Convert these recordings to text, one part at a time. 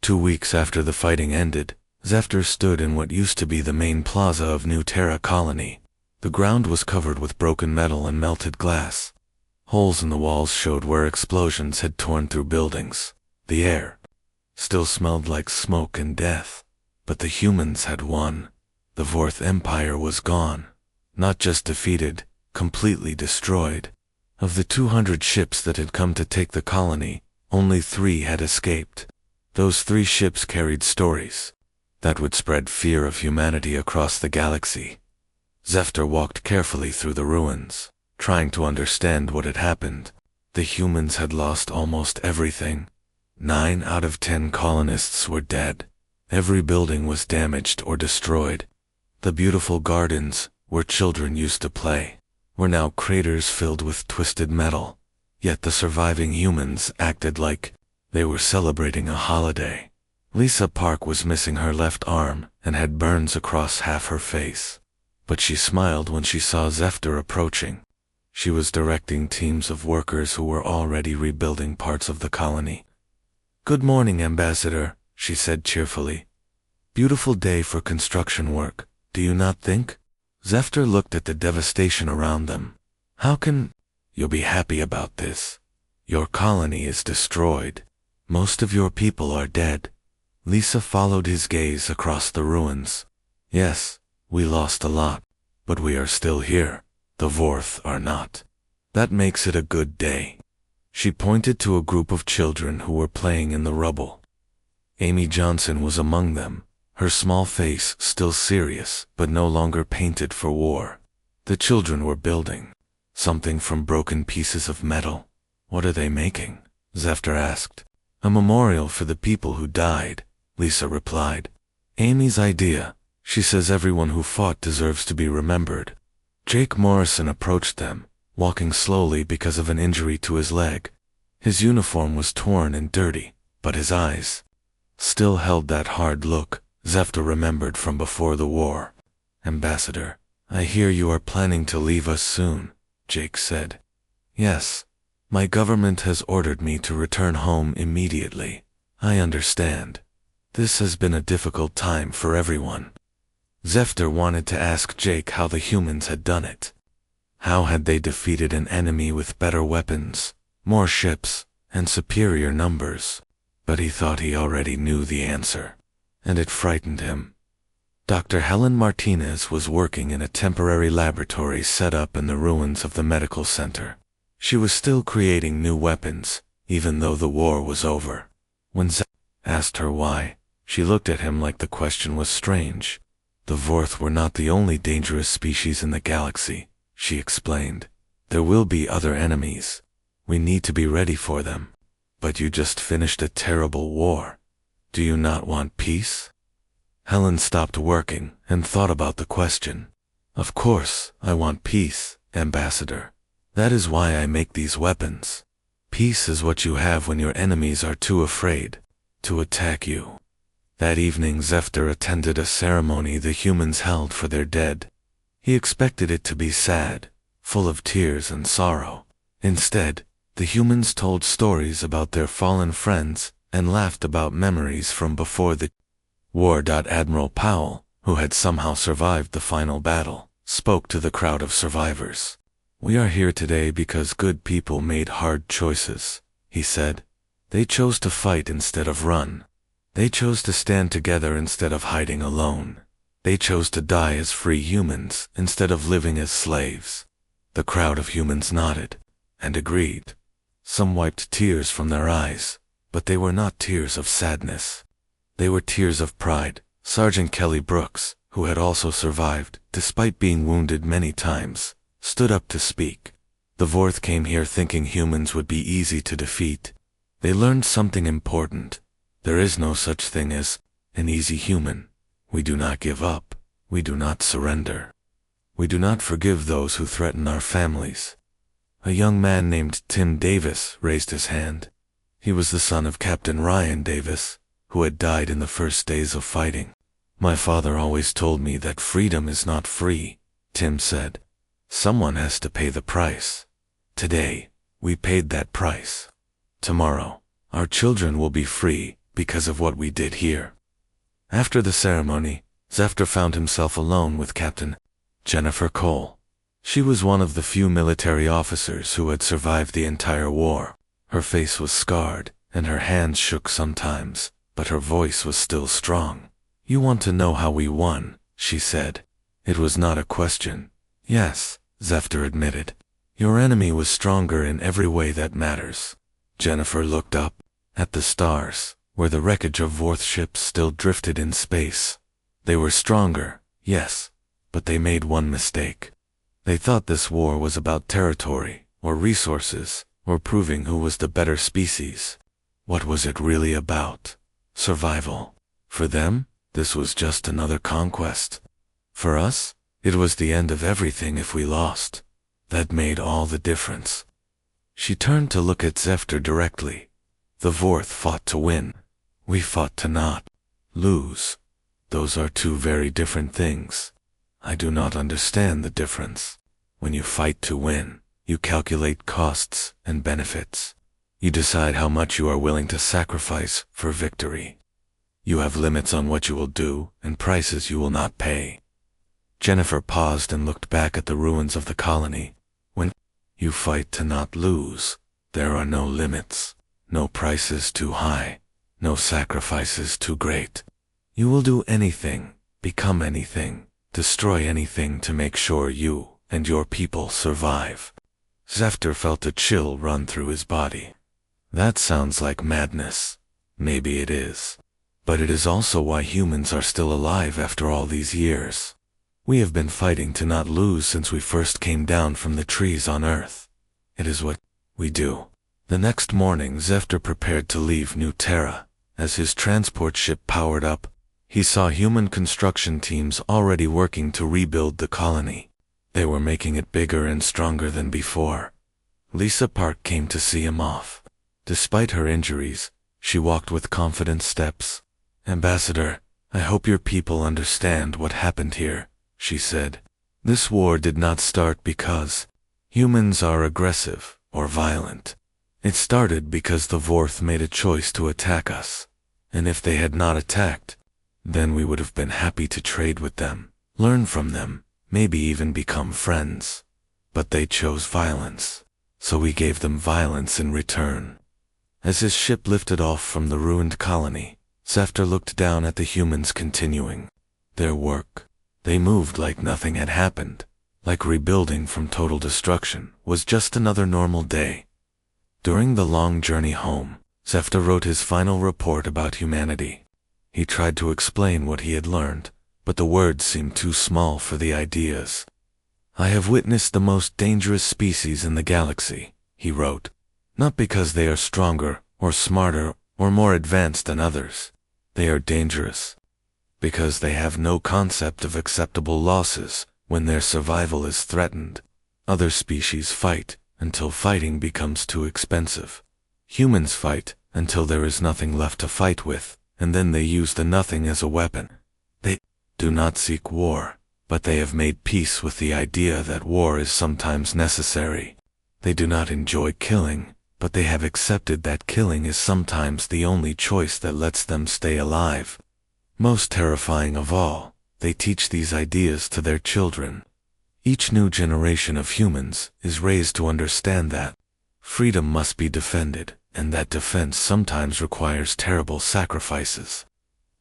2 weeks after the fighting ended, Zephyr stood in what used to be the main plaza of New Terra Colony. The ground was covered with broken metal and melted glass. Holes in the walls showed where explosions had torn through buildings. The air still smelled like smoke and death. But the humans had won. The Vorth Empire was gone. Not just defeated, completely destroyed. Of the 200 ships that had come to take the colony, only 3 had escaped. Those 3 ships carried stories that would spread fear of humanity across the galaxy. Zephyr walked carefully through the ruins, trying to understand what had happened. The humans had lost almost everything. 9 out of 10 colonists were dead. Every building was damaged or destroyed. The beautiful gardens, where children used to play, were now craters filled with twisted metal. Yet the surviving humans acted like they were celebrating a holiday. Lisa Park was missing her left arm and had burns across half her face. But she smiled when she saw Zephyr approaching. She was directing teams of workers who were already rebuilding parts of the colony. "Good morning, Ambassador," she said cheerfully. "Beautiful day for construction work, do you not think?" Zephyr looked at the devastation around them. "How can you be happy about this? Your colony is destroyed. Most of your people are dead." Lisa followed his gaze across the ruins. "Yes, we lost a lot, but we are still here. The Vorth are not. That makes it a good day." She pointed to a group of children who were playing in the rubble. Amy Johnson was among them, her small face still serious but no longer painted for war. The children were building something from broken pieces of metal. "What are they making?" Zephyr asked. "A memorial for the people who died," Lisa replied. "Amy's idea. She says everyone who fought deserves to be remembered." Jake Morrison approached them, walking slowly because of an injury to his leg. His uniform was torn and dirty, but his eyes still held that hard look Zephyr remembered from before the war. "Ambassador, I hear you are planning to leave us soon," Jake said. "Yes. My government has ordered me to return home immediately. I understand. This has been a difficult time for everyone." Zephyr wanted to ask Jake how the humans had done it. How had they defeated an enemy with better weapons, more ships, and superior numbers? But he thought he already knew the answer, and it frightened him. Dr. Helen Martinez was working in a temporary laboratory set up in the ruins of the medical center. She was still creating new weapons, even though the war was over. When Zephyr asked her why, she looked at him like the question was strange. "The Vorth were not the only dangerous species in the galaxy," she explained. "There will be other enemies. We need to be ready for them. But you just finished a terrible war. Do you not want peace?" Helen stopped working and thought about the question. "Of course, I want peace, Ambassador. That is why I make these weapons. Peace is what you have when your enemies are too afraid to attack you." That evening Zephyr attended a ceremony the humans held for their dead. He expected it to be sad, full of tears and sorrow. Instead, the humans told stories about their fallen friends and laughed about memories from before the war. Admiral Powell, who had somehow survived the final battle, spoke to the crowd of survivors. "We are here today because good people made hard choices," he said. "They chose to fight instead of run. They chose to stand together instead of hiding alone. They chose to die as free humans instead of living as slaves." The crowd of humans nodded and agreed. Some wiped tears from their eyes, but they were not tears of sadness. They were tears of pride. Sergeant Kelly Brooks, who had also survived, despite being wounded many times, stood up to speak. "The Vorth came here thinking humans would be easy to defeat. They learned something important. There is no such thing as an easy human. We do not give up. We do not surrender. We do not forgive those who threaten our families." A young man named Tim Davis raised his hand. He was the son of Captain Ryan Davis, who had died in the first days of fighting. "My father always told me that freedom is not free," Tim said. "Someone has to pay the price. Today, we paid that price. Tomorrow, our children will be free because of what we did here. After the ceremony, Zephyr found himself alone with Captain Jennifer Cole. She was one of the few military officers who had survived the entire war. Her face was scarred, and her hands shook sometimes, but her voice was still strong. "You want to know how we won," she said. It was not a question. "Yes," Zephyr admitted. "Your enemy was stronger in every way that matters." Jennifer looked up at the stars, where the wreckage of Vorth ships still drifted in space. They were stronger, yes, but they made one mistake. They thought this war was about territory, or resources, or proving who was the better species. What was it really about? Survival. For them, this was just another conquest. For us, it was the end of everything if we lost. That made all the difference. She turned to look at Zephyr directly. The Vorth fought to win. We fought to not lose. Those are two very different things. I do not understand the difference. When you fight to win, you calculate costs and benefits. You decide how much you are willing to sacrifice for victory. You have limits on what you will do and prices you will not pay. Jennifer paused and looked back at the ruins of the colony. When you fight to not lose, there are no limits, no prices too high, no sacrifices too great. You will do anything, become anything, destroy anything to make sure you and your people survive. Zephyr felt a chill run through his body. That sounds like madness. Maybe it is. But it is also why humans are still alive after all these years. We have been fighting to not lose since we first came down from the trees on Earth. It is what we do. The next morning, Zephyr prepared to leave New Terra. As his transport ship powered up, he saw human construction teams already working to rebuild the colony. They were making it bigger and stronger than before. Lisa Park came to see him off. Despite her injuries, she walked with confident steps. "Ambassador, I hope your people understand what happened here," she said. "This war did not start because humans are aggressive or violent. It started because the Vorth made a choice to attack us. And if they had not attacked, then we would have been happy to trade with them, learn from them, maybe even become friends. But they chose violence, so we gave them violence in return." As his ship lifted off from the ruined colony, Zephyr looked down at the humans continuing their work. They moved like nothing had happened, like rebuilding from total destruction was just another normal day. During the long journey home, Zephyr wrote his final report about humanity. He tried to explain what he had learned, but the words seemed too small for the ideas. "I have witnessed the most dangerous species in the galaxy," he wrote. "Not because they are stronger, or smarter, or more advanced than others. They are dangerous because they have no concept of acceptable losses when their survival is threatened. Other species fight until fighting becomes too expensive. Humans fight until there is nothing left to fight with, and then they use the nothing as a weapon. They do not seek war, but they have made peace with the idea that war is sometimes necessary. They do not enjoy killing, but they have accepted that killing is sometimes the only choice that lets them stay alive. Most terrifying of all, they teach these ideas to their children. Each new generation of humans is raised to understand that freedom must be defended, and that defense sometimes requires terrible sacrifices.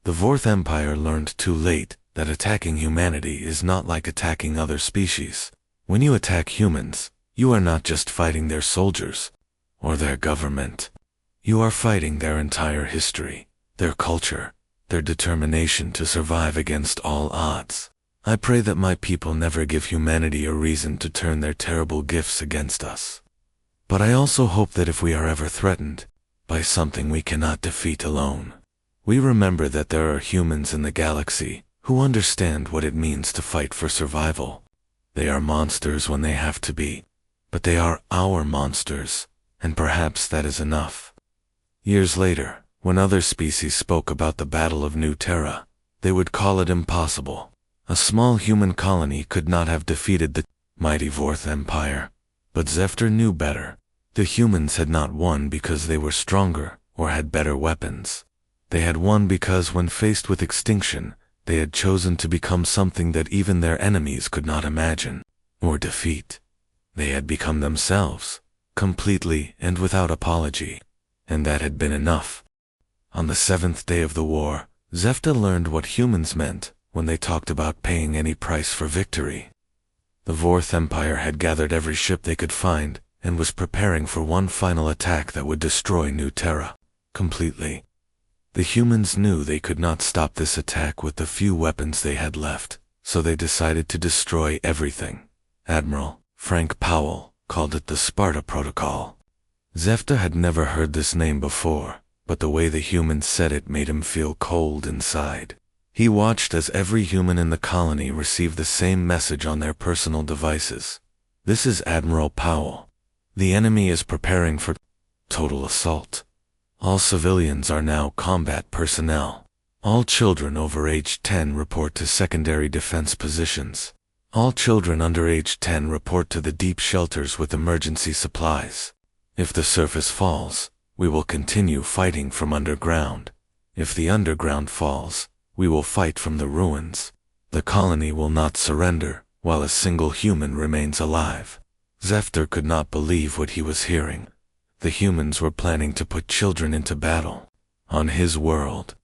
The Vorth Empire learned too late that attacking humanity is not like attacking other species. When you attack humans, you are not just fighting their soldiers or their government. You are fighting their entire history, their culture, their determination to survive against all odds. I pray that my people never give humanity a reason to turn their terrible gifts against us. But I also hope that if we are ever threatened by something we cannot defeat alone, we remember that there are humans in the galaxy who understand what it means to fight for survival. They are monsters when they have to be, but they are our monsters, and perhaps that is enough." Years later, when other species spoke about the Battle of New Terra, they would call it impossible. A small human colony could not have defeated the mighty Vorth Empire. But Zephyr knew better. The humans had not won because they were stronger or had better weapons. They had won because when faced with extinction, they had chosen to become something that even their enemies could not imagine or defeat. They had become themselves, completely and without apology, and that had been enough. On the 7th day of the war, Zefta learned what humans meant when they talked about paying any price for victory. The Vorth Empire had gathered every ship they could find and was preparing for one final attack that would destroy New Terra completely. The humans knew they could not stop this attack with the few weapons they had left, so they decided to destroy everything. Admiral Frank Powell called it the Sparta Protocol. Zefta had never heard this name before, but the way the humans said it made him feel cold inside. He watched as every human in the colony received the same message on their personal devices. This is Admiral Powell. The enemy is preparing for total assault. All civilians are now combat personnel. All children over age 10 report to secondary defense positions. All children under age 10 report to the deep shelters with emergency supplies. If the surface falls, we will continue fighting from underground. If the underground falls, we will fight from the ruins. The colony will not surrender while a single human remains alive. Zefter could not believe what he was hearing. The humans were planning to put children into battle. On his world,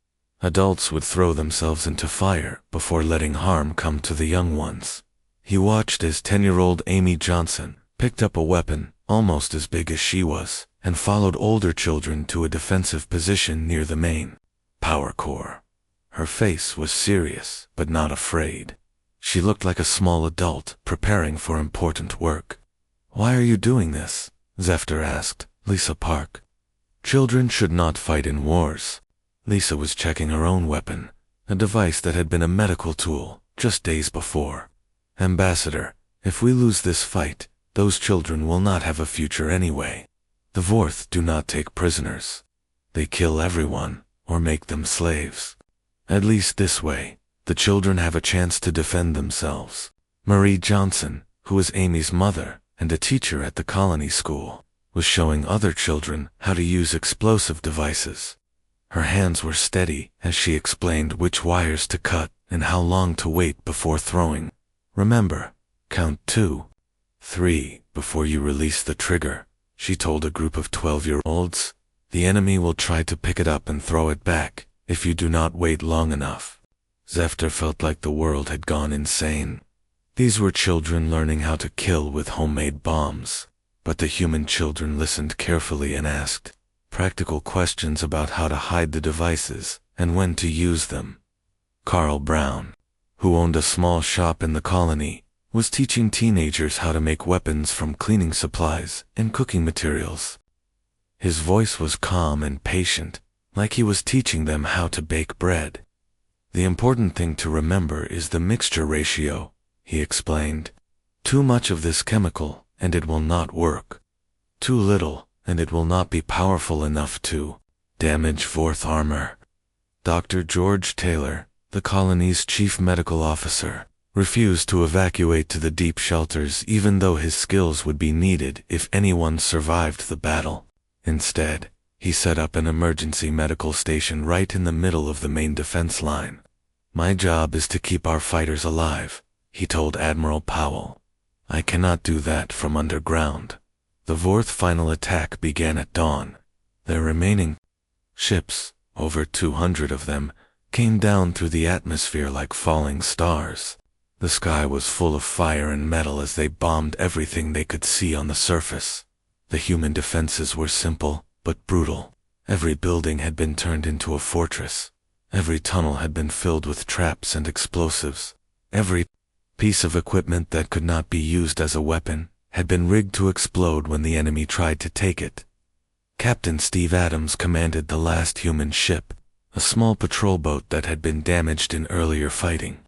adults would throw themselves into fire before letting harm come to the young ones. He watched as 10-year-old Amy Johnson picked up a weapon almost as big as she was and followed older children to a defensive position near the main power core. Her face was serious but not afraid. She looked like a small adult preparing for important work. "Why are you doing this?" Zefter asked Lisa Park. "Children should not fight in wars." Lisa was checking her own weapon, a device that had been a medical tool just days before. "Ambassador, if we lose this fight, those children will not have a future anyway. The Vorth do not take prisoners. They kill everyone or make them slaves. At least this way, the children have a chance to defend themselves." Marie Johnson, who was Amy's mother and a teacher at the colony school, was showing other children how to use explosive devices. Her hands were steady as she explained which wires to cut and how long to wait before throwing. "Remember, count 2, 3 before you release the trigger," she told a group of 12-year-olds. "The enemy will try to pick it up and throw it back if you do not wait long enough." Zefter felt like the world had gone insane. These were children learning how to kill with homemade bombs. But the human children listened carefully and asked practical questions about how to hide the devices and when to use them. Carl Brown, who owned a small shop in the colony, was teaching teenagers how to make weapons from cleaning supplies and cooking materials. His voice was calm and patient, like he was teaching them how to bake bread. "The important thing to remember is the mixture ratio," he explained. "Too much of this chemical and it will not work. Too little, and it will not be powerful enough to damage Vorth armor." Dr. George Taylor, the colony's chief medical officer, refused to evacuate to the deep shelters even though his skills would be needed if anyone survived the battle. Instead, he set up an emergency medical station right in the middle of the main defense line. "My job is to keep our fighters alive," he told Admiral Powell. "I cannot do that from underground." The Vorth final attack began at dawn. Their remaining ships, over 200 of them, came down through the atmosphere like falling stars. The sky was full of fire and metal as they bombed everything they could see on the surface. The human defenses were simple but brutal. Every building had been turned into a fortress. Every tunnel had been filled with traps and explosives. Every piece of equipment that could not be used as a weapon had been rigged to explode when the enemy tried to take it. Captain Steve Adams commanded the last human ship, a small patrol boat that had been damaged in earlier fighting.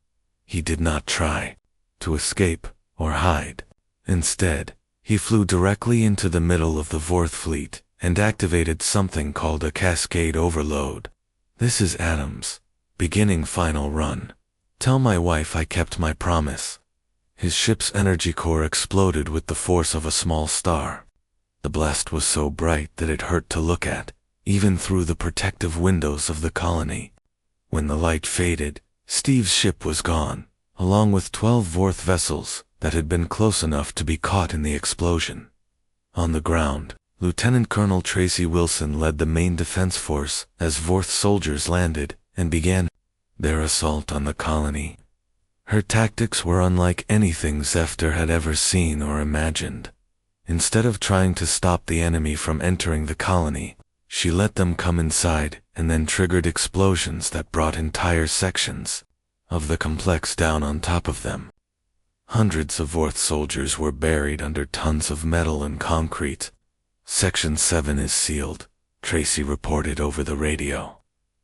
He did not try to escape or hide. Instead, he flew directly into the middle of the Vorth fleet and activated something called a cascade overload. "This is Adams, beginning final run. Tell my wife I kept my promise." His ship's energy core exploded with the force of a small star. The blast was so bright that it hurt to look at, even through the protective windows of the colony. When the light faded, Steve's ship was gone, along with 12 Vorth vessels that had been close enough to be caught in the explosion. On the ground, Lieutenant Colonel Tracy Wilson led the main defense force as Vorth soldiers landed and began their assault on the colony. Her tactics were unlike anything Zephyr had ever seen or imagined. Instead of trying to stop the enemy from entering the colony, she let them come inside and then triggered explosions that brought entire sections of the complex down on top of them. Hundreds of Vorth soldiers were buried under tons of metal and concrete. Section 7 is sealed, Tracy reported over the radio.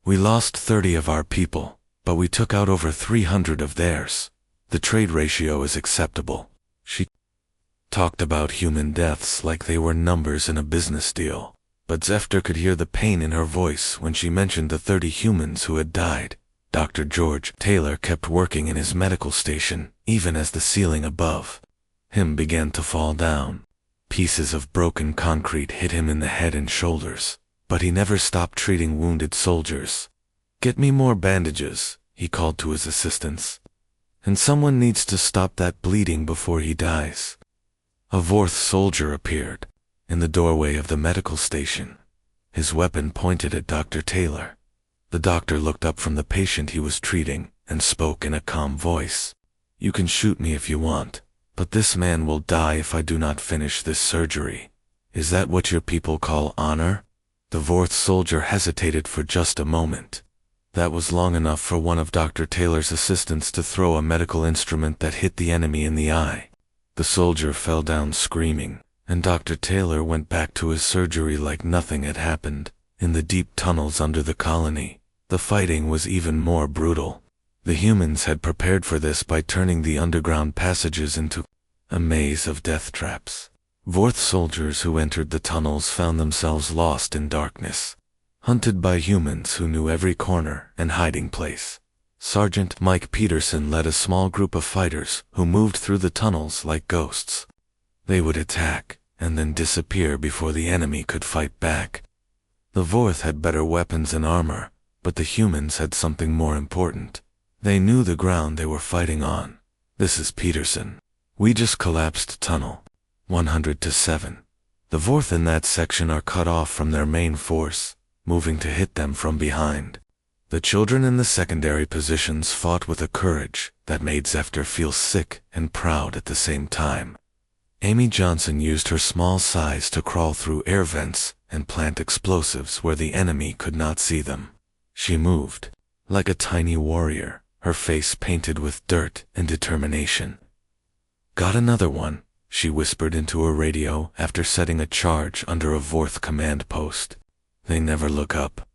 We lost 30 of our people, but we took out over 300 of theirs. The trade ratio is acceptable. She talked about human deaths like they were numbers in a business deal, but Zephyr could hear the pain in her voice when she mentioned the 30 humans who had died. Dr. George Taylor kept working in his medical station, even as the ceiling above him began to fall down. Pieces of broken concrete hit him in the head and shoulders, but he never stopped treating wounded soldiers. "Get me more bandages," he called to his assistants. "And someone needs to stop that bleeding before he dies." A Vorth soldier appeared in the doorway of the medical station, his weapon pointed at Dr. Taylor. The doctor looked up from the patient he was treating and spoke in a calm voice. "You can shoot me if you want, but this man will die if I do not finish this surgery. Is that what your people call honor?" The Vorth soldier hesitated for just a moment. That was long enough for one of Dr. Taylor's assistants to throw a medical instrument that hit the enemy in the eye. The soldier fell down screaming, and Dr. Taylor went back to his surgery like nothing had happened. In the deep tunnels under the colony, the fighting was even more brutal. The humans had prepared for this by turning the underground passages into a maze of death traps. Vorth soldiers who entered the tunnels found themselves lost in darkness, hunted by humans who knew every corner and hiding place. Sergeant Mike Peterson led a small group of fighters who moved through the tunnels like ghosts. They would attack and then disappear before the enemy could fight back. The Vorth had better weapons and armor, but the humans had something more important. They knew the ground they were fighting on. "This is Peterson. We just collapsed tunnel 107. The Vorth in that section are cut off from their main force, moving to hit them from behind." The children in the secondary positions fought with a courage that made Zephyr feel sick and proud at the same time. Amy Johnson used her small size to crawl through air vents and plant explosives where the enemy could not see them. She moved like a tiny warrior, her face painted with dirt and determination. "Got another one," she whispered into her radio after setting a charge under a Vorth command post. They never look up.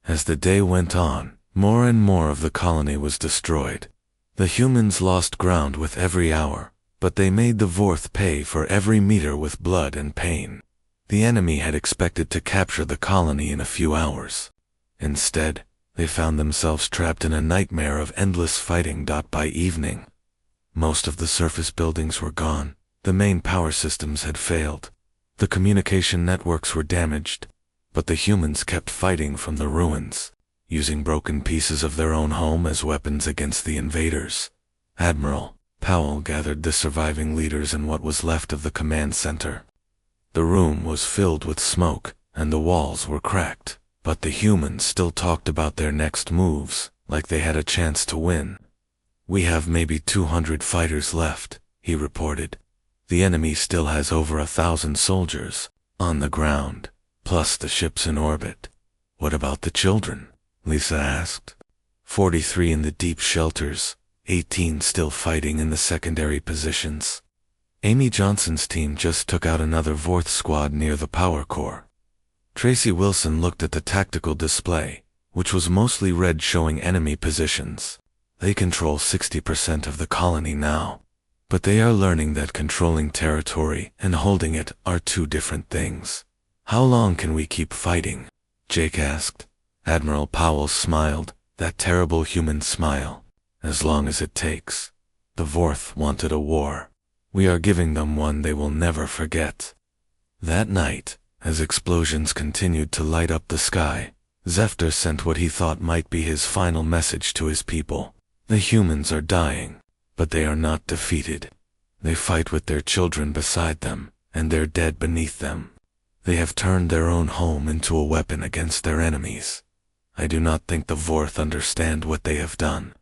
As the day went on, more and more of the colony was destroyed. The humans lost ground with every hour, but they made the Vorth pay for every meter with blood and pain. The enemy had expected to capture the colony in a few hours. Instead, they found themselves trapped in a nightmare of endless fighting. By evening, most of the surface buildings were gone. The main power systems had failed. The communication networks were damaged, but the humans kept fighting from the ruins, using broken pieces of their own home as weapons against the invaders. Admiral Powell gathered the surviving leaders in what was left of the command center. The room was filled with smoke, and the walls were cracked, but the humans still talked about their next moves, like they had a chance to win. "We have maybe 200 fighters left," he reported. "The enemy still has over 1,000 soldiers on the ground, plus the ships in orbit." "What about the children?" Lisa asked. 43 in the deep shelters, 18 still fighting in the secondary positions. Amy Johnson's team just took out another Vorth squad near the power core. Tracy Wilson looked at the tactical display, which was mostly red showing enemy positions. "They control 60% of the colony now, but they are learning that controlling territory and holding it are two different things." "How long can we keep fighting?" Jake asked. Admiral Powell smiled, that terrible human smile. "As long as it takes. The Vorth wanted a war. We are giving them one they will never forget." That night, As explosions continued to light up the sky, Zephyr sent what he thought might be his final message to his people. The humans are dying, but they are not defeated. They fight with their children beside them, and their dead beneath them. They have turned their own home into a weapon against their enemies. I do not think the Vorth understand what they have done.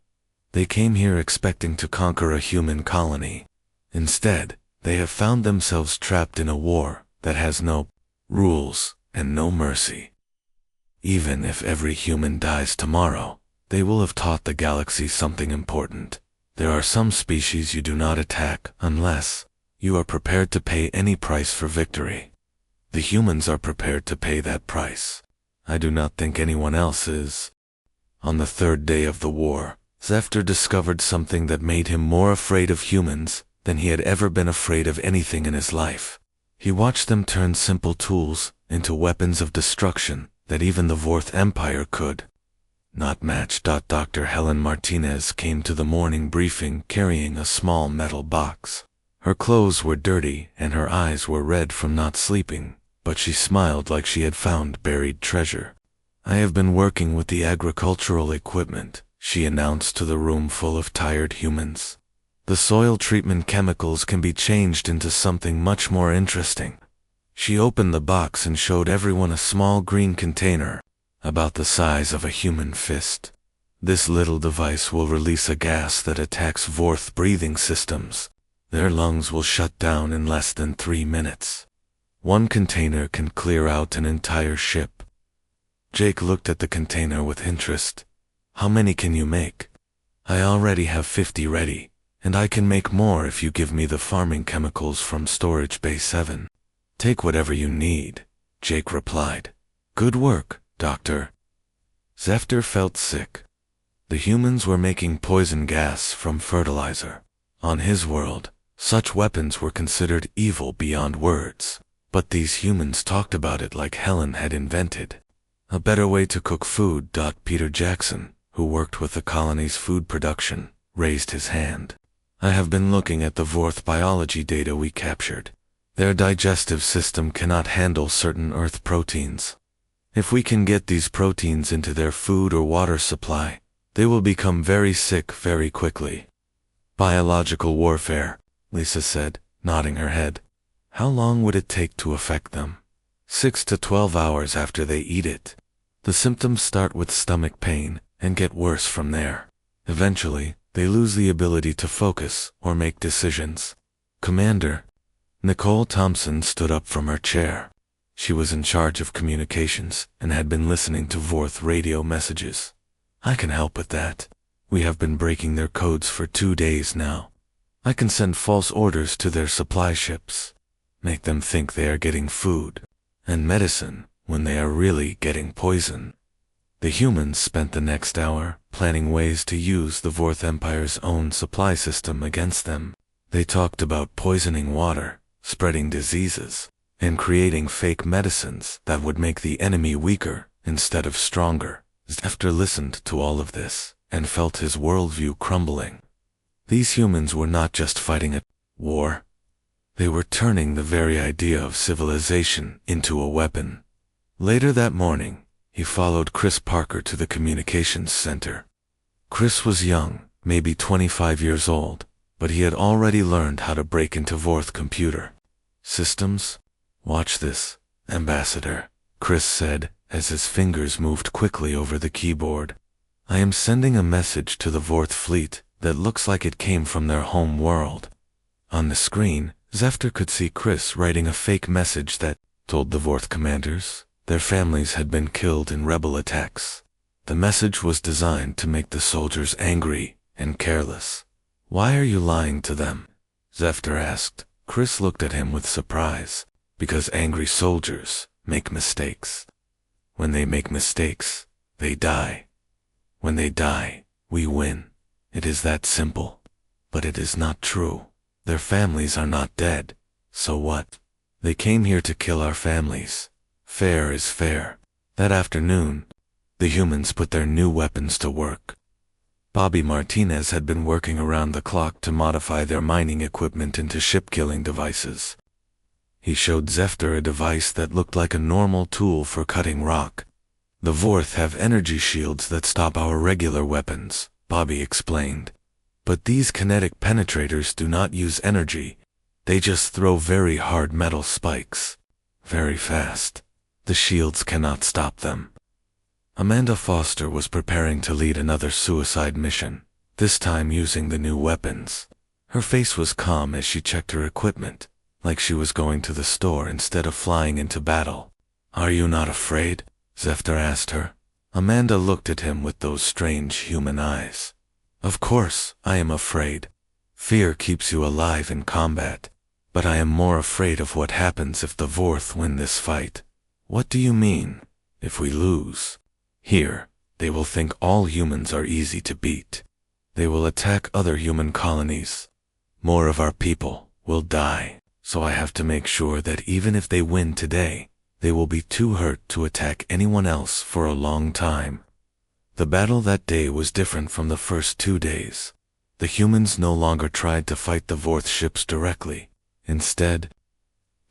They came here expecting to conquer a human colony. Instead, they have found themselves trapped in a war that has no rules and no mercy. Even if every human dies tomorrow, they will have taught the galaxy something important. There are some species you do not attack unless you are prepared to pay any price for victory. The humans are prepared to pay that price. I do not think anyone else is. On the third day of the war, Zephyr discovered something that made him more afraid of humans than he had ever been afraid of anything in his life. He watched them turn simple tools into weapons of destruction that even the Vorth Empire could not match. Dr. Helen Martinez came to the morning briefing carrying a small metal box. Her clothes were dirty and her eyes were red from not sleeping, but she smiled like she had found buried treasure. I have been working with the agricultural equipment, she announced to the room full of tired humans. The soil treatment chemicals can be changed into something much more interesting. She opened the box and showed everyone a small green container, about the size of a human fist. This little device will release a gas that attacks Vorth breathing systems. Their lungs will shut down in less than 3 minutes. One container can clear out an entire ship. Jake looked at the container with interest. How many can you make? I already have 50 ready, and I can make more if you give me the farming chemicals from Storage Bay 7. Take whatever you need, Jake replied. Good work, Doctor. Zephyr felt sick. The humans were making poison gas from fertilizer. On his world, such weapons were considered evil beyond words, but these humans talked about it like Helen had invented a better way to cook food. Peter Jackson, who worked with the colony's food production, raised his hand. I have been looking at the Vorth biology data we captured. Their digestive system cannot handle certain Earth proteins. If we can get these proteins into their food or water supply, they will become very sick very quickly. Biological warfare, Lisa said, nodding her head. How long would it take to affect them? 6 to 12 hours after they eat it. The symptoms start with stomach pain and get worse from there. Eventually, they lose the ability to focus or make decisions. Commander, Nicole Thompson stood up from her chair. She was in charge of communications and had been listening to Vorth radio messages. I can help with that. We have been breaking their codes for 2 days now. I can send false orders to their supply ships. Make them think they are getting food and medicine when they are really getting poison. The humans spent the next hour planning ways to use the Vorth Empire's own supply system against them. They talked about poisoning water, spreading diseases, and creating fake medicines that would make the enemy weaker instead of stronger. Zephyr listened to all of this and felt his worldview crumbling. These humans were not just fighting a war. They were turning the very idea of civilization into a weapon. Later that morning, he followed Chris Parker to the communications center. Chris was young, maybe 25 years old, but he had already learned how to break into Vorth computer systems. Watch this, Ambassador, Chris said as his fingers moved quickly over the keyboard. I am sending a message to the Vorth fleet that looks like it came from their home world. On the screen, Zephyr could see Chris writing a fake message that told the Vorth commanders their families had been killed in rebel attacks. The message was designed to make the soldiers angry and careless. Why are you lying to them? Zephyr asked. Chris looked at him with surprise. Because angry soldiers make mistakes. When they make mistakes, they die. When they die, we win. It is that simple. But it is not true. Their families are not dead. So what? They came here to kill our families. Fair is fair. That afternoon, the humans put their new weapons to work. Bobby Martinez had been working around the clock to modify their mining equipment into ship-killing devices. He showed Zefter a device that looked like a normal tool for cutting rock. The Vorth have energy shields that stop our regular weapons, Bobby explained. But these kinetic penetrators do not use energy. They just throw very hard metal spikes. Very fast. The shields cannot stop them. Amanda Foster was preparing to lead another suicide mission, this time using the new weapons. Her face was calm as she checked her equipment, like she was going to the store instead of flying into battle. "Are you not afraid?" Zefter asked her. Amanda looked at him with those strange human eyes. "Of course, I am afraid. Fear keeps you alive in combat. But I am more afraid of what happens if the Vorth win this fight." "What do you mean? If we lose?" "Here, they will think all humans are easy to beat. They will attack other human colonies. More of our people will die, so I have to make sure that even if they win today, they will be too hurt to attack anyone else for a long time." The battle that day was different from the first 2 days. The humans no longer tried to fight the Vorth ships directly. Instead,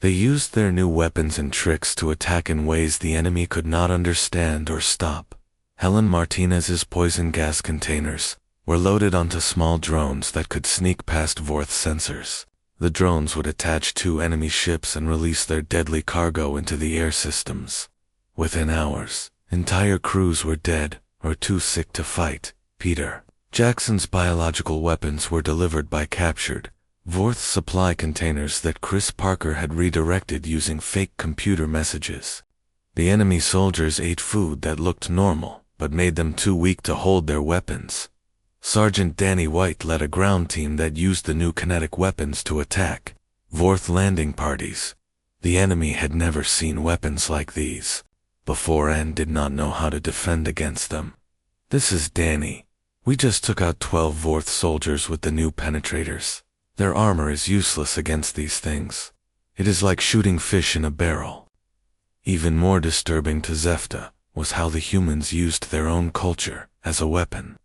they used their new weapons and tricks to attack in ways the enemy could not understand or stop. Helen Martinez's poison gas containers were loaded onto small drones that could sneak past Vorth sensors. The drones would attach to enemy ships and release their deadly cargo into the air systems. Within hours, entire crews were dead or too sick to fight. Peter Jackson's biological weapons were delivered by captured Vorth supply containers that Chris Parker had redirected using fake computer messages. The enemy soldiers ate food that looked normal, but made them too weak to hold their weapons. Sergeant Danny White led a ground team that used the new kinetic weapons to attack Vorth landing parties. The enemy had never seen weapons like these before and did not know how to defend against them. "This is Danny. We just took out 12 Vorth soldiers with the new penetrators. Their armor is useless against these things. It is like shooting fish in a barrel." Even more disturbing to Zefta was how the humans used their own culture as a weapon.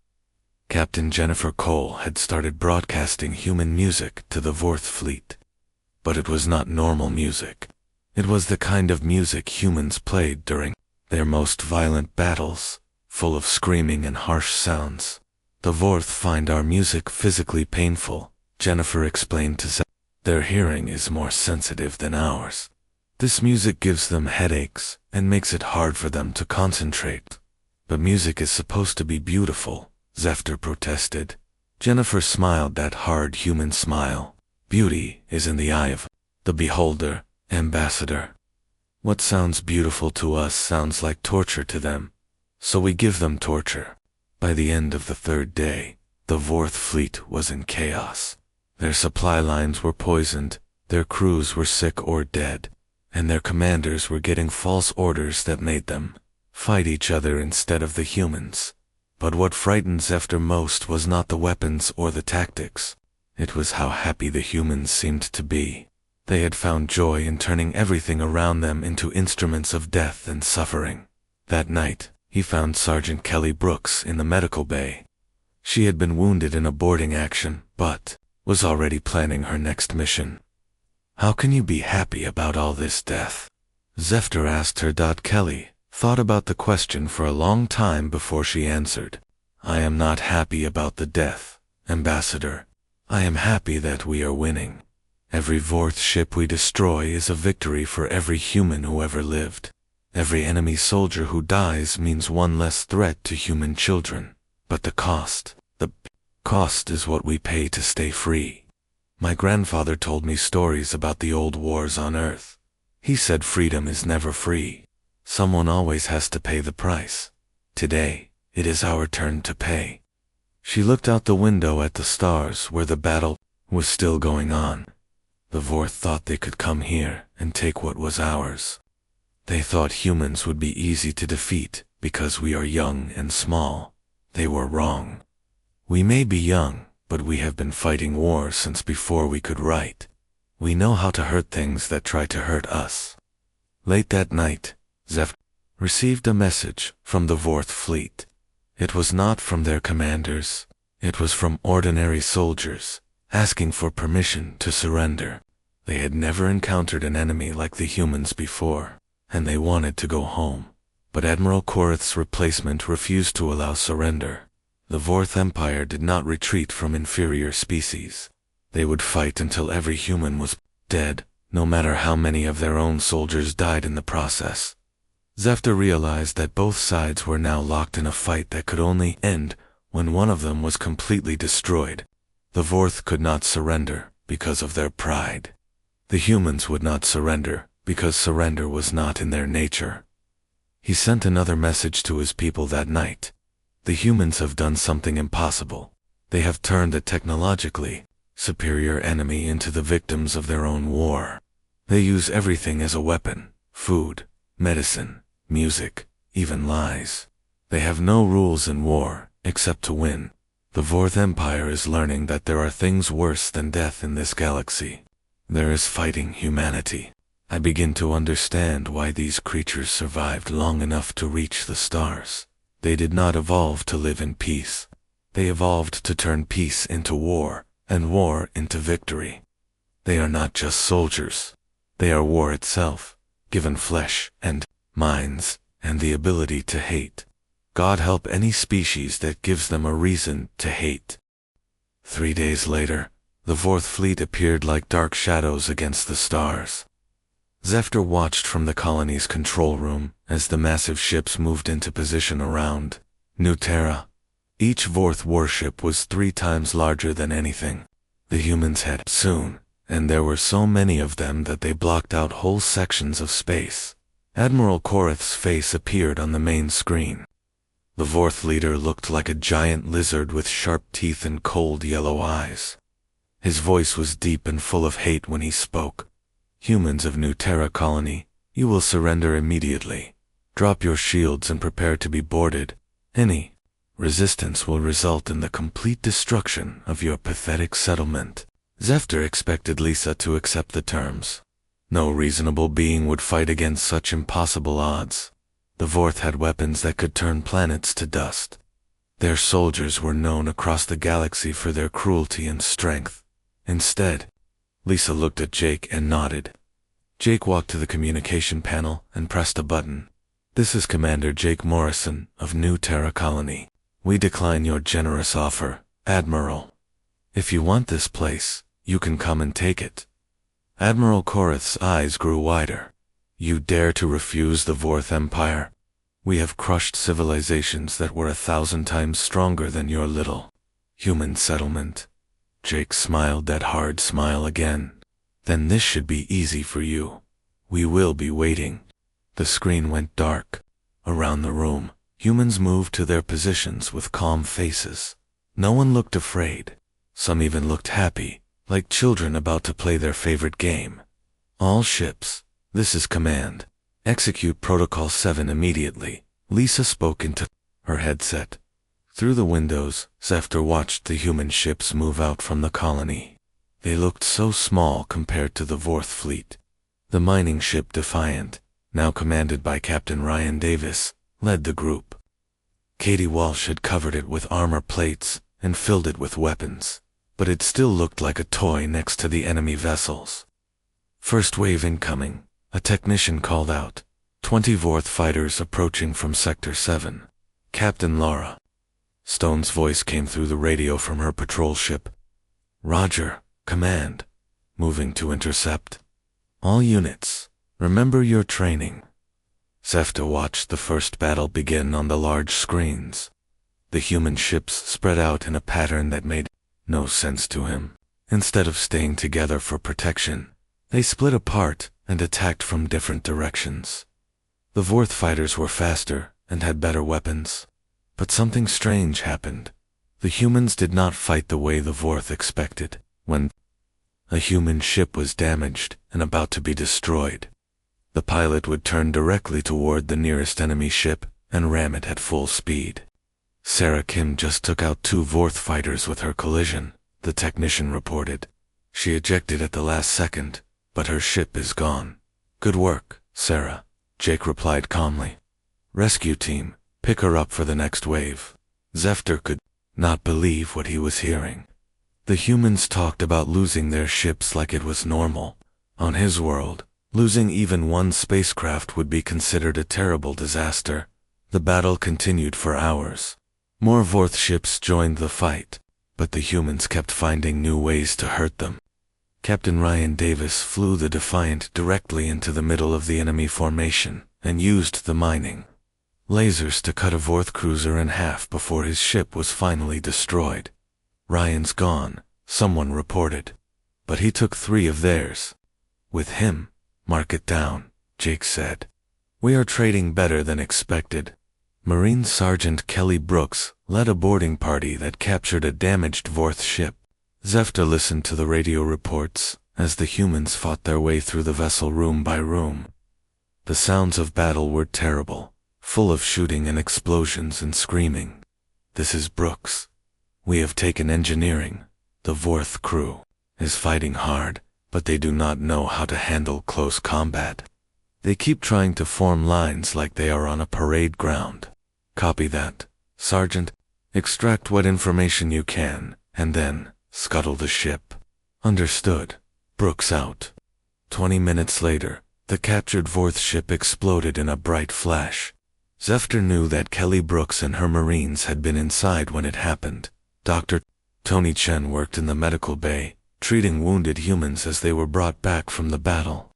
Captain Jennifer Cole had started broadcasting human music to the Vorth fleet. But it was not normal music. It was the kind of music humans played during their most violent battles, full of screaming and harsh sounds. "The Vorth find our music physically painful," Jennifer explained to Zefta. "Their hearing is more sensitive than ours. This music gives them headaches and makes it hard for them to concentrate." "But music is supposed to be beautiful," Zefter protested. Jennifer smiled that hard human smile. "Beauty is in the eye of the beholder, ambassador. What sounds beautiful to us sounds like torture to them, so we give them torture." By the end of the 3rd day, the Vorth fleet was in chaos. Their supply lines were poisoned, their crews were sick or dead, and their commanders were getting false orders that made them fight each other instead of the humans. But what frightened Zefter most was not the weapons or the tactics. It was how happy the humans seemed to be. They had found joy in turning everything around them into instruments of death and suffering. That night, he found Sergeant Kelly Brooks in the medical bay. She had been wounded in a boarding action, but was already planning her next mission. "How can you be happy about all this death?" Zefter asked her. Kelly thought about the question for a long time before she answered. "I am not happy about the death, Ambassador. I am happy that we are winning. Every Vorth ship we destroy is a victory for every human who ever lived. Every enemy soldier who dies means one less threat to human children. But the cost is what we pay to stay free. My grandfather told me stories about the old wars on Earth. He said freedom is never free. Someone always has to pay the price. Today, it is our turn to pay." She looked out the window at the stars where the battle was still going on. The Vorth thought they could come here and take what was ours. They thought humans would be easy to defeat because we are young and small. They were wrong. We may be young, but we have been fighting wars since before we could write. We know how to hurt things that try to hurt us. Late that night, Zefter received a message from the Vorth fleet. It was not from their commanders. It was from ordinary soldiers, asking for permission to surrender. They had never encountered an enemy like the humans before, and they wanted to go home. But Admiral Korath's replacement refused to allow surrender. The Vorth Empire did not retreat from inferior species. They would fight until every human was dead, no matter how many of their own soldiers died in the process. Zephyr realized that both sides were now locked in a fight that could only end when one of them was completely destroyed. The Vorth could not surrender because of their pride. The humans would not surrender because surrender was not in their nature. He sent another message to his people that night. The humans have done something impossible. They have turned a technologically superior enemy into the victims of their own war. They use everything as a weapon: food, medicine, music, even lies. They have no rules in war, except to win. The Vorth Empire is learning that there are things worse than death in this galaxy. There is fighting humanity. I begin to understand why these creatures survived long enough to reach the stars. They did not evolve to live in peace. They evolved to turn peace into war, and war into victory. They are not just soldiers. They are war itself, given flesh and minds, and the ability to hate. God help any species that gives them a reason to hate. 3 days later, the Vorth fleet appeared like dark shadows against the stars. Zephyr watched from the colony's control room as the massive ships moved into position around New Terra. Each Vorth warship was 3 times larger than anything the humans had soon, and there were so many of them that they blocked out whole sections of space. Admiral Korath's face appeared on the main screen. The Vorth leader looked like a giant lizard with sharp teeth and cold yellow eyes. His voice was deep and full of hate when he spoke. Humans of New Terra Colony, you will surrender immediately. Drop your shields and prepare to be boarded. Any resistance will result in the complete destruction of your pathetic settlement. Zephyr expected Lisa to accept the terms. No reasonable being would fight against such impossible odds. The Vorth had weapons that could turn planets to dust. Their soldiers were known across the galaxy for their cruelty and strength. Instead, Lisa looked at Jake and nodded. Jake walked to the communication panel and pressed a button. This is Commander Jake Morrison of New Terra Colony. We decline your generous offer, Admiral. If you want this place, you can come and take it. Admiral Korath's eyes grew wider. You dare to refuse the Vorth Empire? We have crushed civilizations that were 1,000 times stronger than your little human settlement. Jake smiled that hard smile again. Then this should be easy for you. We will be waiting. The screen went dark. Around the room, humans moved to their positions with calm faces. No one looked afraid. Some even looked happy, like children about to play their favorite game. All ships, this is command. Execute Protocol 7 immediately. Lisa spoke into her headset. Through the windows, Zephyr watched the human ships move out from the colony. They looked so small compared to the Vorth fleet. The mining ship Defiant, now commanded by Captain Ryan Davis, led the group. Katie Walsh had covered it with armor plates and filled it with weapons, but it still looked like a toy next to the enemy vessels. First wave incoming, a technician called out. 20 Vorth fighters approaching from Sector 7. Captain Laura. Stone's voice came through the radio from her patrol ship. Roger, command. Moving to intercept. All units, remember your training. Zephyr watched the first battle begin on the large screens. The human ships spread out in a pattern that made no sense to him. Instead of staying together for protection, they split apart and attacked from different directions. The Vorth fighters were faster and had better weapons. But something strange happened. The humans did not fight the way the Vorth expected. When a human ship was damaged and about to be destroyed, the pilot would turn directly toward the nearest enemy ship and ram it at full speed. Sarah Kim just took out 2 Vorth fighters with her collision, the technician reported. She ejected at the last second, but her ship is gone. Good work, Sarah, Jake replied calmly. Rescue team, pick her up for the next wave. Zephyr could not believe what he was hearing. The humans talked about losing their ships like it was normal, On his world, losing even one spacecraft would be considered a terrible disaster. The battle continued for hours. More Vorth ships joined the fight, but the humans kept finding new ways to hurt them. Captain Ryan Davis flew the Defiant directly into the middle of the enemy formation and used the mining lasers to cut a Vorth cruiser in half before his ship was finally destroyed. "Ryan's gone," someone reported, "but he took 3 of theirs." "With him, mark it down," Jake said. "We are trading better than expected." Marine Sergeant Kelly Brooks led a boarding party that captured a damaged Vorth ship. Zephyr listened to the radio reports as the humans fought their way through the vessel room by room. The sounds of battle were terrible, full of shooting and explosions and screaming. "This is Brooks. We have taken engineering. The Vorth crew is fighting hard, but they do not know how to handle close combat. They keep trying to form lines like they are on a parade ground." "Copy that, Sergeant. Extract what information you can, and then scuttle the ship." "Understood." Brooks out. 20 minutes later, the captured Vorth ship exploded in a bright flash. Zephyr knew that Kelly Brooks and her Marines had been inside when it happened. Dr. Tony Chen worked in the medical bay, treating wounded humans as they were brought back from the battle.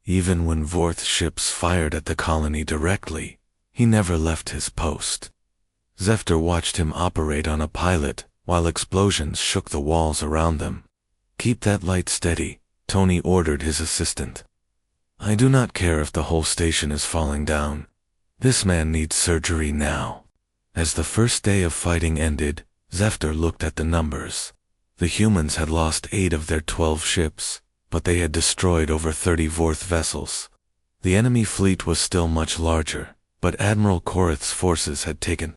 Even when Vorth ships fired at the colony directly, he never left his post. Zephyr watched him operate on a pilot while explosions shook the walls around them. "Keep that light steady," Tony ordered his assistant. "I do not care if the whole station is falling down. This man needs surgery now." As the first day of fighting ended, Zephyr looked at the numbers. The humans had lost 8 of their 12 ships, but they had destroyed over 30 Vorth vessels. The enemy fleet was still much larger, but Admiral Korath's forces had taken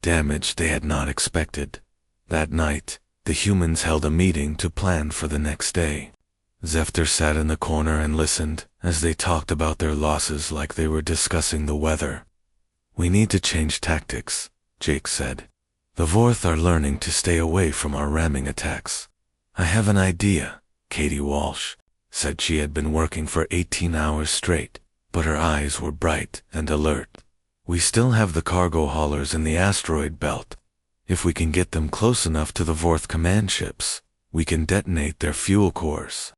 damage they had not expected. That night, the humans held a meeting to plan for the next day. Zephyr sat in the corner and listened as they talked about their losses like they were discussing the weather. "We need to change tactics," Jake said. "The Vorth are learning to stay away from our ramming attacks." "I have an idea," Katie Walsh said. She had been working for 18 hours straight, but her eyes were bright and alert. "We still have the cargo haulers in the asteroid belt. If we can get them close enough to the Vorth command ships, we can detonate their fuel cores."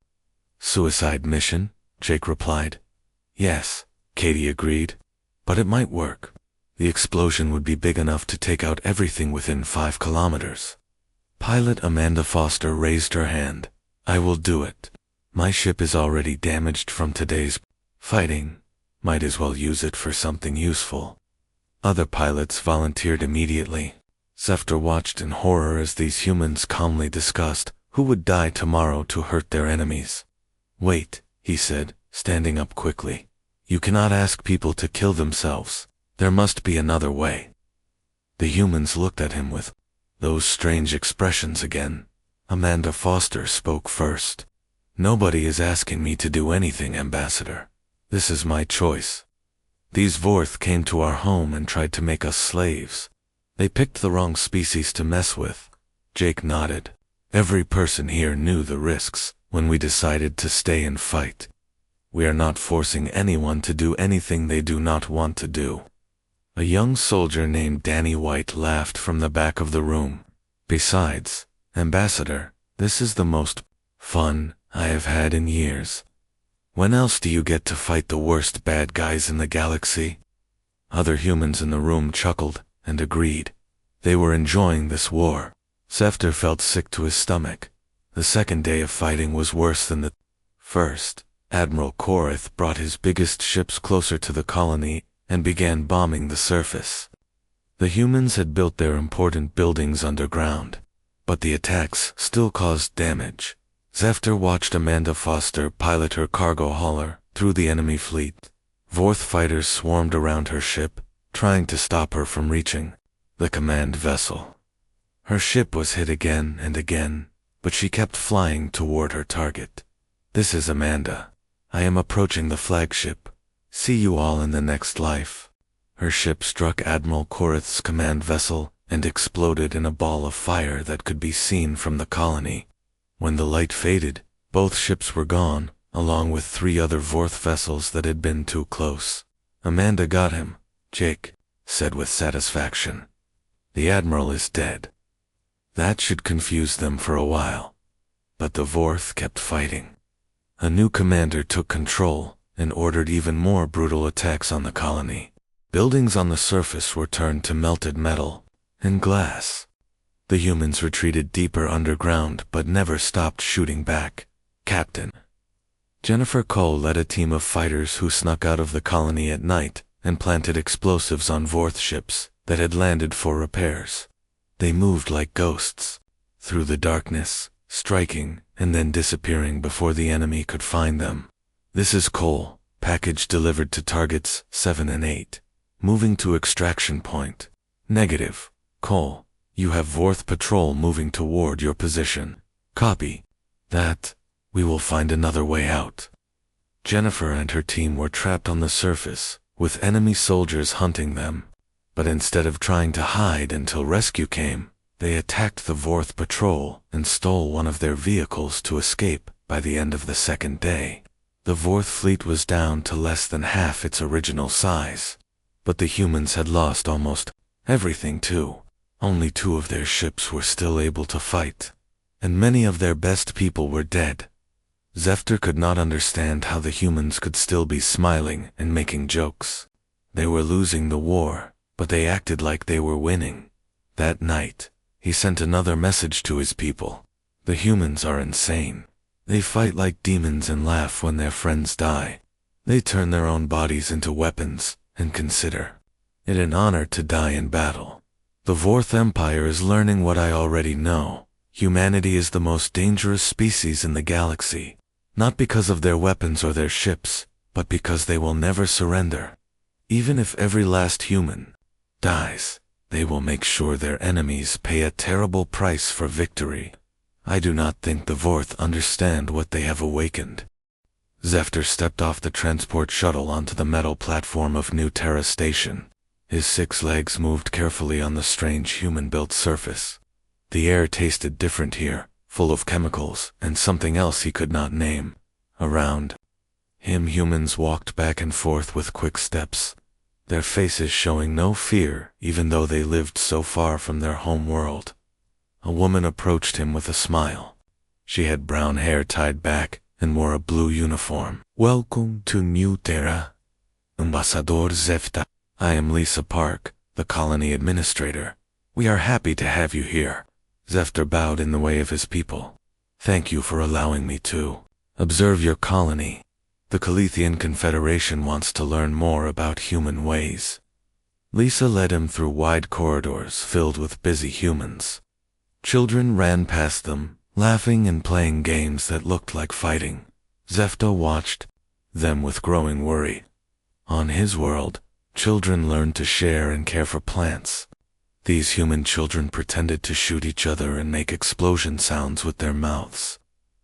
"Suicide mission?" Jake replied. "Yes," Katie agreed, "but it might work. The explosion would be big enough to take out everything within 5 kilometers. Pilot Amanda Foster raised her hand. "I will do it. My ship is already damaged from today's fighting. Might as well use it for something useful." Other pilots volunteered immediately. Zephyr watched in horror as these humans calmly discussed who would die tomorrow to hurt their enemies. "Wait," he said, standing up quickly. "You cannot ask people to kill themselves. There must be another way." The humans looked at him with those strange expressions again. Amanda Foster spoke first. "Nobody is asking me to do anything, Ambassador. This is my choice. These Vorth came to our home and tried to make us slaves. They picked the wrong species to mess with." Jake nodded. "Every person here knew the risks when we decided to stay and fight. We are not forcing anyone to do anything they do not want to do." A young soldier named Danny White laughed from the back of the room. "Besides, Ambassador, this is the most fun I have had in years. When else do you get to fight the worst bad guys in the galaxy?" Other humans in the room chuckled and agreed. They were enjoying this war. Zephyr felt sick to his stomach. The second day of fighting was worse than the first. Admiral Korath brought his biggest ships closer to the colony and began bombing the surface. The humans had built their important buildings underground, but the attacks still caused damage. Zephyr watched Amanda Foster pilot her cargo hauler through the enemy fleet. Vorth fighters swarmed around her ship, trying to stop her from reaching the command vessel. Her ship was hit again and again, but she kept flying toward her target. "This is Amanda. I am approaching the flagship. See you all in the next life." Her ship struck Admiral Korath's command vessel and exploded in a ball of fire that could be seen from the colony. When the light faded, both ships were gone, along with 3 other Vorth vessels that had been too close. Amanda got him, Jake said with satisfaction. The Admiral is dead. That should confuse them for a while. But the Vorth kept fighting. A new commander took control and ordered even more brutal attacks on the colony. Buildings on the surface were turned to melted metal and glass. The humans retreated deeper underground but never stopped shooting back. Captain Jennifer Cole led a team of fighters who snuck out of the colony at night and planted explosives on Vorth ships that had landed for repairs. They moved like ghosts through the darkness, striking and then disappearing before the enemy could find them. This is Cole, package delivered to targets 7 and 8. Moving to extraction point. Negative. Cole, you have Vorth patrol moving toward your position. Copy. That. We will find another way out. Jennifer and her team were trapped on the surface, with enemy soldiers hunting them. But instead of trying to hide until rescue came, they attacked the Vorth patrol and stole one of their vehicles to escape. By the end of the second day, the Vorth fleet was down to less than half its original size. But the humans had lost almost everything too. Only 2 of their ships were still able to fight, and many of their best people were dead. Zephyr could not understand how the humans could still be smiling and making jokes. They were losing the war, but they acted like they were winning. That night, he sent another message to his people. The humans are insane. They fight like demons and laugh when their friends die. They turn their own bodies into weapons and consider it an honor to die in battle. The Vorth Empire is learning what I already know. Humanity is the most dangerous species in the galaxy. Not because of their weapons or their ships, but because they will never surrender. Even if every last human dies, they will make sure their enemies pay a terrible price for victory. I do not think the Vorth understand what they have awakened. Zephyr stepped off the transport shuttle onto the metal platform of New Terra Station. His 6 legs moved carefully on the strange human-built surface. The air tasted different here, full of chemicals and something else he could not name. Around him, humans walked back and forth with quick steps, their faces showing no fear even though they lived so far from their home world. A woman approached him with a smile. She had brown hair tied back and wore a blue uniform. Welcome to New Terra, Ambassador Zephyr. I am Lisa Park, the colony administrator. We are happy to have you here. Zephyr bowed in the way of his people. Thank you for allowing me to observe your colony. The Calithian Confederation wants to learn more about human ways. Lisa led him through wide corridors filled with busy humans. Children ran past them, laughing and playing games that looked like fighting. Zephyr watched them with growing worry. On his world, children learned to share and care for plants. These human children pretended to shoot each other and make explosion sounds with their mouths.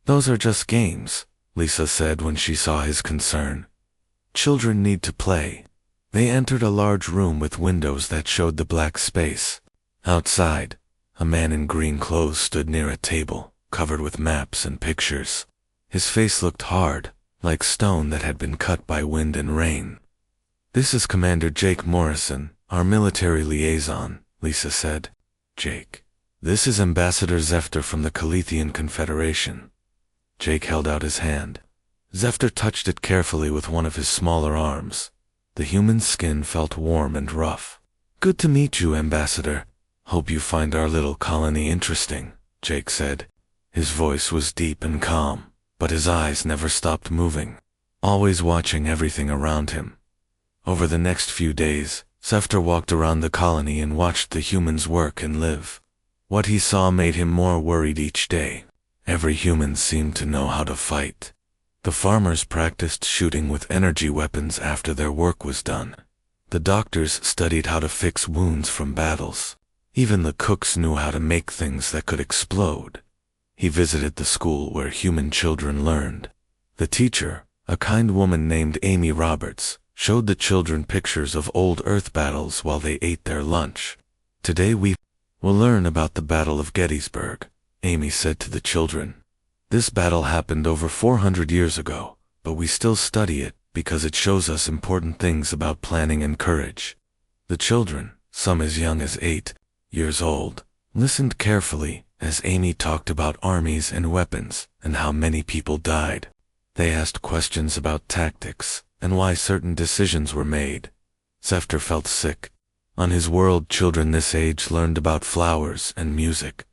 Those are just games, Lisa said when she saw his concern. Children need to play. They entered a large room with windows that showed the black space. Outside, a man in green clothes stood near a table, covered with maps and pictures. His face looked hard, like stone that had been cut by wind and rain. This is Commander Jake Morrison, our military liaison, Lisa said. Jake. This is Ambassador Zephyr from the Calithian Confederation. Jake held out his hand. Zephyr touched it carefully with one of his smaller arms. The human skin felt warm and rough. Good to meet you, Ambassador. Hope you find our little colony interesting, Jake said. His voice was deep and calm, but his eyes never stopped moving, always watching everything around him. Over the next few days, Zephyr walked around the colony and watched the humans work and live. What he saw made him more worried each day. Every human seemed to know how to fight. The farmers practiced shooting with energy weapons after their work was done. The doctors studied how to fix wounds from battles. Even the cooks knew how to make things that could explode. He visited the school where human children learned. The teacher, a kind woman named Amy Roberts, showed the children pictures of old Earth battles while they ate their lunch. Today we will learn about the Battle of Gettysburg, Amy said to the children. This battle happened over 400 years ago, but we still study it because it shows us important things about planning and courage. The children, some as young as 8 years old, listened carefully as Amy talked about armies and weapons and how many people died. They asked questions about tactics and why certain decisions were made. Zephyr felt sick. On his world, children this age learned about flowers and music.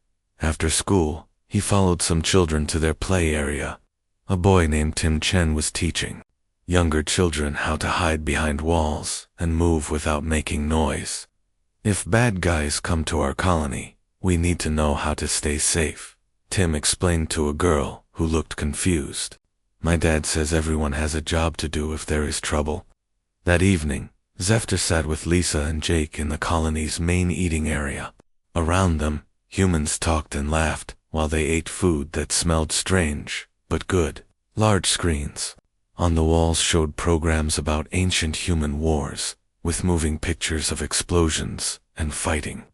After school, he followed some children to their play area. A boy named Tim Chen was teaching younger children how to hide behind walls and move without making noise. If bad guys come to our colony, we need to know how to stay safe, Tim explained to a girl who looked confused. My dad says everyone has a job to do if there is trouble. That evening, Zephyr sat with Lisa and Jake in the colony's main eating area. Around them, humans talked and laughed while they ate food that smelled strange, but good. Large screens on the walls showed programs about ancient human wars, with moving pictures of explosions and fighting.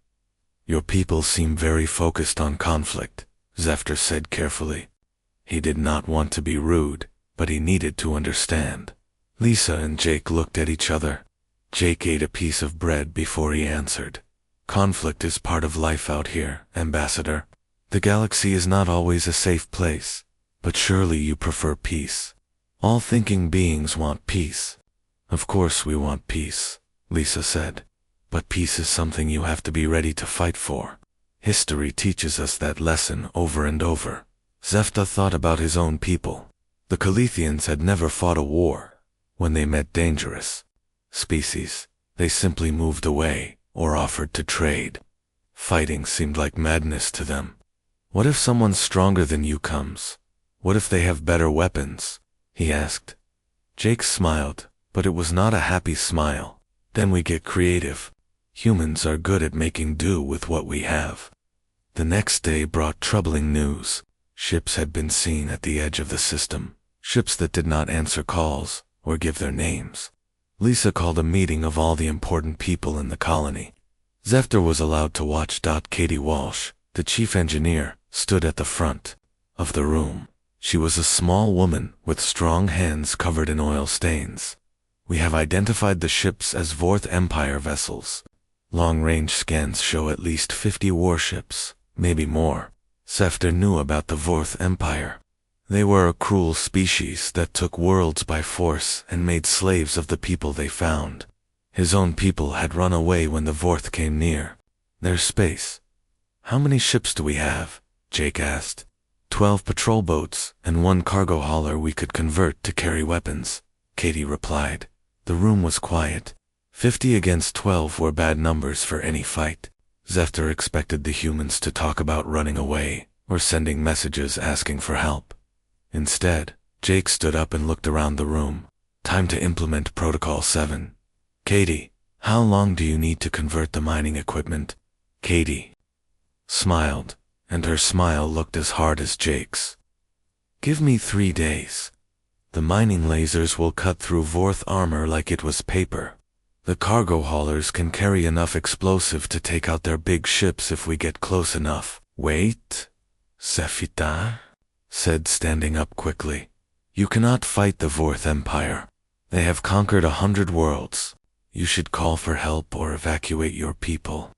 Your people seem very focused on conflict, Zephyr said carefully. He did not want to be rude, but he needed to understand. Lisa and Jake looked at each other. Jake ate a piece of bread before he answered. Conflict is part of life out here, Ambassador. The galaxy is not always a safe place, but surely you prefer peace. All thinking beings want peace. Of course we want peace, Lisa said. But peace is something you have to be ready to fight for. History teaches us that lesson over and over. Zephyr thought about his own people. The Calithians had never fought a war. When they met dangerous species, they simply moved away or offered to trade. Fighting seemed like madness to them. What if someone stronger than you comes? What if they have better weapons? He asked. Jake smiled, but it was not a happy smile. Then we get creative. Humans are good at making do with what we have. The next day brought troubling news. Ships had been seen at the edge of the system. Ships that did not answer calls or give their names. Lisa called a meeting of all the important people in the colony. Zephyr was allowed to watch. Katie Walsh, the chief engineer, stood at the front of the room. She was a small woman with strong hands covered in oil stains. We have identified the ships as Vorth Empire vessels. Long-range scans show at least 50 warships, maybe more. Zephyr knew about the Vorth Empire. They were a cruel species that took worlds by force and made slaves of the people they found. His own people had run away when the Vorth came near. There's space. How many ships do we have? Jake asked. 12 patrol boats and 1 cargo hauler we could convert to carry weapons, Katie replied. The room was quiet. 50 against 12 were bad numbers for any fight. Zephyr expected the humans to talk about running away or sending messages asking for help. Instead, Jake stood up and looked around the room. Time to implement Protocol 7. Katie, how long do you need to convert the mining equipment? Katie smiled, and her smile looked as hard as Jake's. Give me 3 days. The mining lasers will cut through Vorth armor like it was paper. The cargo haulers can carry enough explosive to take out their big ships if we get close enough. Wait, Zephyr said, standing up quickly. You cannot fight the Vorth Empire. They have conquered 100 worlds. You should call for help or evacuate your people.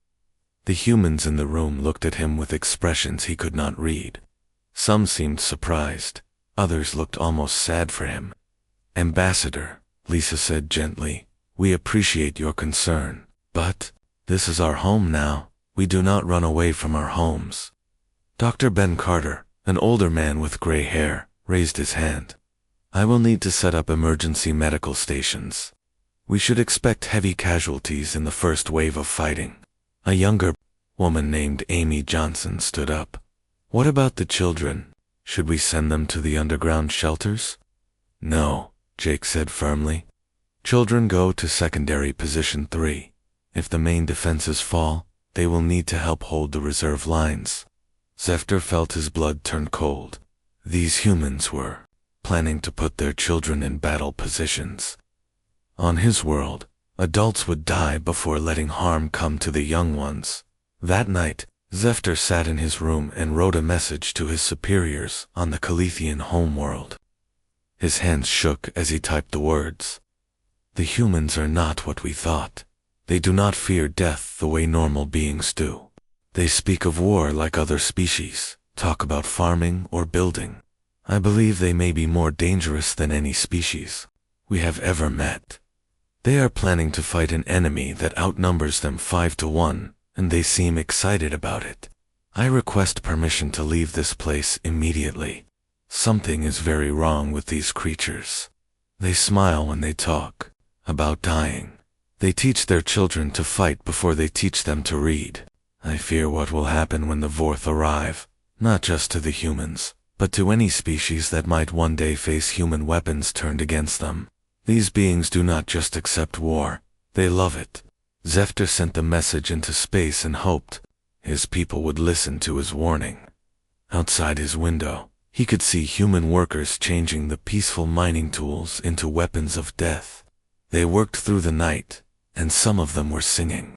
The humans in the room looked at him with expressions he could not read. Some seemed surprised. Others looked almost sad for him. Ambassador, Lisa said gently, we appreciate your concern, but this is our home now. We do not run away from our homes. Dr. Ben Carter, an older man with gray hair, raised his hand. I will need to set up emergency medical stations. We should expect heavy casualties in the first wave of fighting. A younger woman named Amy Johnson stood up. What about the children? Should we send them to the underground shelters? No, Jake said firmly. Children go to secondary position 3. If the main defenses fall, they will need to help hold the reserve lines. Zephyr felt his blood turn cold. These humans were planning to put their children in battle positions. On his world, adults would die before letting harm come to the young ones. That night, Zephyr sat in his room and wrote a message to his superiors on the Calithian homeworld. His hands shook as he typed the words. The humans are not what we thought. They do not fear death the way normal beings do. They speak of war like other species, talk about farming or building. I believe they may be more dangerous than any species we have ever met. They are planning to fight an enemy that outnumbers them 5-1, and they seem excited about it. I request permission to leave this place immediately. Something is very wrong with these creatures. They smile when they talk about dying. They teach their children to fight before they teach them to read. I fear what will happen when the Vorth arrive, not just to the humans, but to any species that might one day face human weapons turned against them. These beings do not just accept war, they love it. Zephyr sent the message into space and hoped his people would listen to his warning. Outside his window, he could see human workers changing the peaceful mining tools into weapons of death. They worked through the night, and some of them were singing.